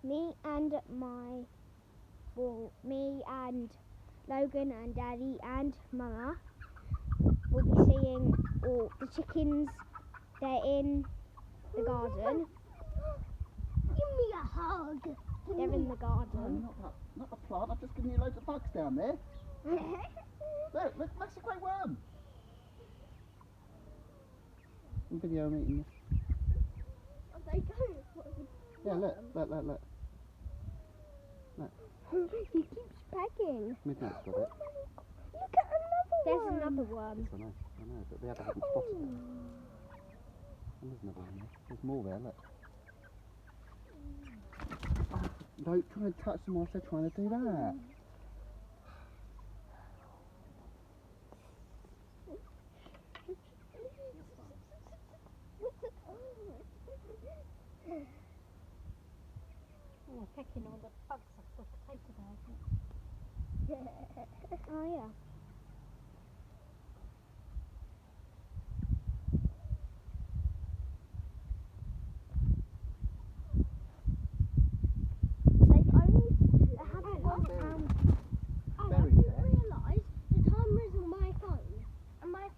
me and Logan and Daddy and Mama will be seeing all the chickens. They're in the garden. Give me a hug. They're in the No, garden. not the plant. I've just given you loads of bugs down there. Look, that's a great worm. I'm video eating this. Are they going? Yeah, look. He keeps pecking. Midnight's got it. Look at another There's one. another worm. I know, but the other haven't spotted it. And there's another one there. There's more there, look. Oh, don't try and touch them whilst they're trying to do that. Oh, pecking all the bugs off the potato garden. Oh yeah.